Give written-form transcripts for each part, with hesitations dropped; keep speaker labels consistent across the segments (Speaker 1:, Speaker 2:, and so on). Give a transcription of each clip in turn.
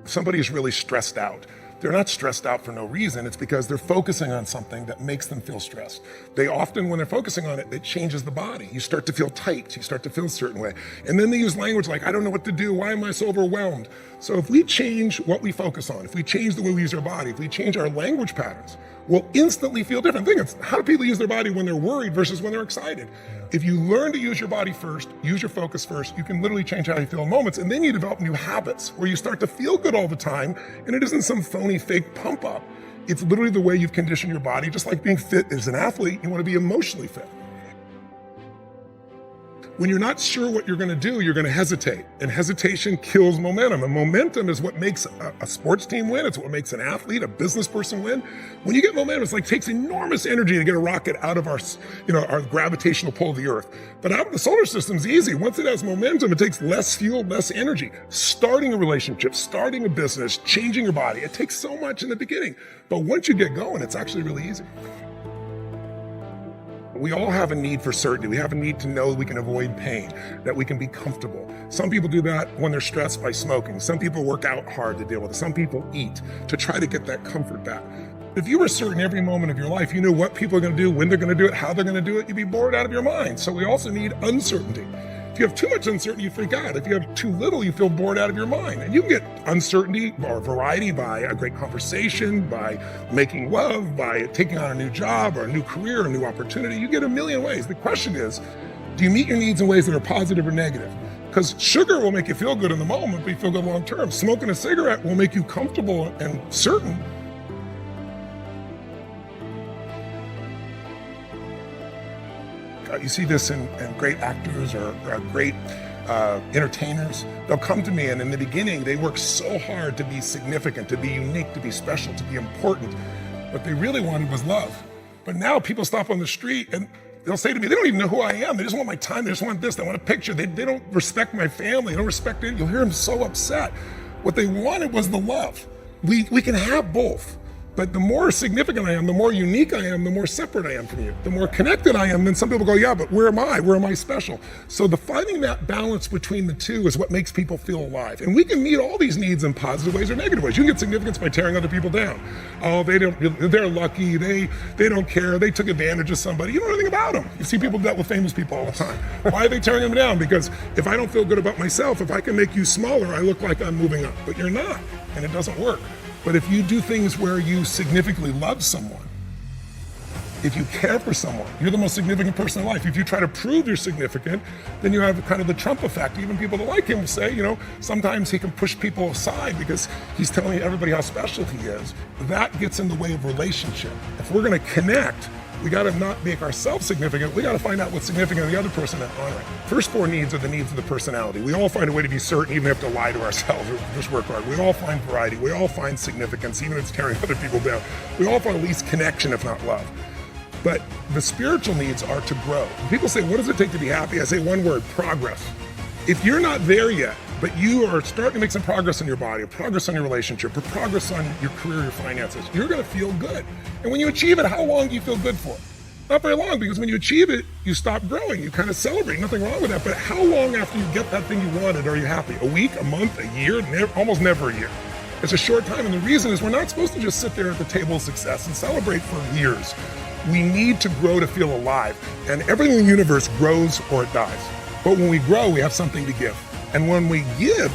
Speaker 1: Somebody is really stressed out. They're not stressed out for no reason. It's because they're focusing on something that makes them feel stressed. They often, when they're focusing on it, it changes the body. You start to feel tight. You start to feel a certain way. And then they use language like, I don't know what to do. Why am I so overwhelmed? So if we change what we focus on, if we change the way we use our body, if we change our language patterns, we'll instantly feel different. Think of how do people use their body when they're worried versus when they're excited. If you learn to use your body first, use your focus first, you can literally change how you feel in moments, and then you develop new habits where you start to feel good all the time, and it isn't some phony fake pump up. It's literally the way you've conditioned your body. Just like being fit as an athlete, you want to be emotionally fit. When you're not sure what you're going to do, you're going to hesitate, and hesitation kills momentum. And momentum is what makes a sports team win. It's what makes an athlete, a business person win. When you get momentum, it's like it takes enormous energy to get a rocket out of our gravitational pull of the Earth. But out of the solar system's easy. Once it has momentum, it takes less fuel, less energy. Starting a relationship, starting a business, changing your body, it takes so much in the beginning. But once you get going, it's actually really easy. We all have a need for certainty. We have a need to know we can avoid pain, that we can be comfortable. Some people do that when they're stressed by smoking. Some people work out hard to deal with it. Some people eat to try to get that comfort back. If you were certain every moment of your life, you knew what people are going to do, when they're going to do it, how they're going to do it, you'd be bored out of your mind. So we also need uncertainty. If you have too much uncertainty, you freak out. If you have too little, you feel bored out of your mind. And you can get uncertainty or variety by a great conversation, by making love, by taking on a new job or a new career, a new opportunity. You get a million ways. The question is, do you meet your needs in ways that are positive or negative? Because sugar will make you feel good in the moment, but you feel good long term. Smoking a cigarette will make you comfortable and certain. You see this in great actors or great entertainers. They'll come to me, and in the beginning, they work so hard to be significant, to be unique, to be special, to be important. What they really wanted was love. But now people stop on the street and they'll say to me, they don't even know who I am. They just want my time. They just want this. They want a picture. They don't respect my family. They don't respect it. You'll hear them so upset. What they wanted was the love. We can have both. But the more significant I am, the more unique I am, the more separate I am from you. The more connected I am, then some people go, yeah, but where am I? Where am I special? So finding that balance between the two is what makes people feel alive. And we can meet all these needs in positive ways or negative ways. You can get significance by tearing other people down. Oh, they're lucky, they don't care, they took advantage of somebody. You don't know anything about them. You see people do that with famous people all the time. Why are they tearing them down? Because if I don't feel good about myself, if I can make you smaller, I look like I'm moving up. But you're not, and it doesn't work. But if you do things where you significantly love someone, if you care for someone, you're the most significant person in life. If you try to prove you're significant, then you have kind of the Trump effect. Even people that like him will say, sometimes he can push people aside because he's telling everybody how special he is. That gets in the way of relationship. If we're going to connect, we got to not make ourselves significant. We got to find out what's significant in the other person and honor it. First four needs are the needs of the personality. We all find a way to be certain, even if we have to lie to ourselves or just work hard. We all find variety. We all find significance, even if it's tearing other people down. We all find at least connection, if not love. But the spiritual needs are to grow. When people say, what does it take to be happy? I say one word, progress. If you're not there yet, but you are starting to make some progress in your body, or progress on your relationship, or progress on your career, your finances, you're going to feel good. And when you achieve it, how long do you feel good for? Not very long, because when you achieve it, you stop growing. You kind of celebrate. Nothing wrong with that. But how long after you get that thing you wanted are you happy? A week, a month, a year? Almost never a year. It's a short time. And the reason is we're not supposed to just sit there at the table of success and celebrate for years. We need to grow to feel alive. And everything in the universe grows or it dies. But when we grow, we have something to give. And when we give,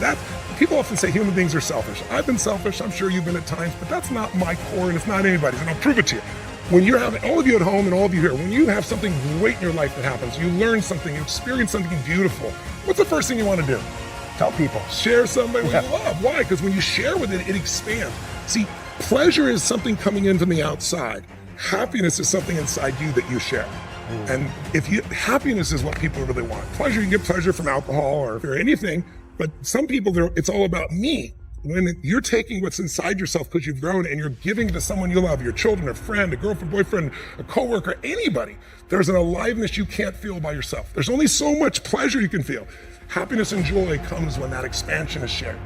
Speaker 1: people often say human beings are selfish. I've been selfish, I'm sure you've been at times, but that's not my core and it's not anybody's, and I'll prove it to you. When you're having, all of you at home and all of you here, when you have something great in your life that happens, you learn something, you experience something beautiful, what's the first thing you want to do?
Speaker 2: Tell people.
Speaker 1: Share somebody you love. Why? Because when you share with it, it expands. See, pleasure is something coming in from the outside. Happiness is something inside you that you share. And happiness is what people really want. Pleasure, you get pleasure from alcohol or anything, but some people, it's all about me. When you're taking what's inside yourself because you've grown and you're giving to someone you love, your children, a friend, a girlfriend, boyfriend, a coworker, anybody, there's an aliveness you can't feel by yourself. There's only so much pleasure you can feel. Happiness and joy comes when that expansion is shared.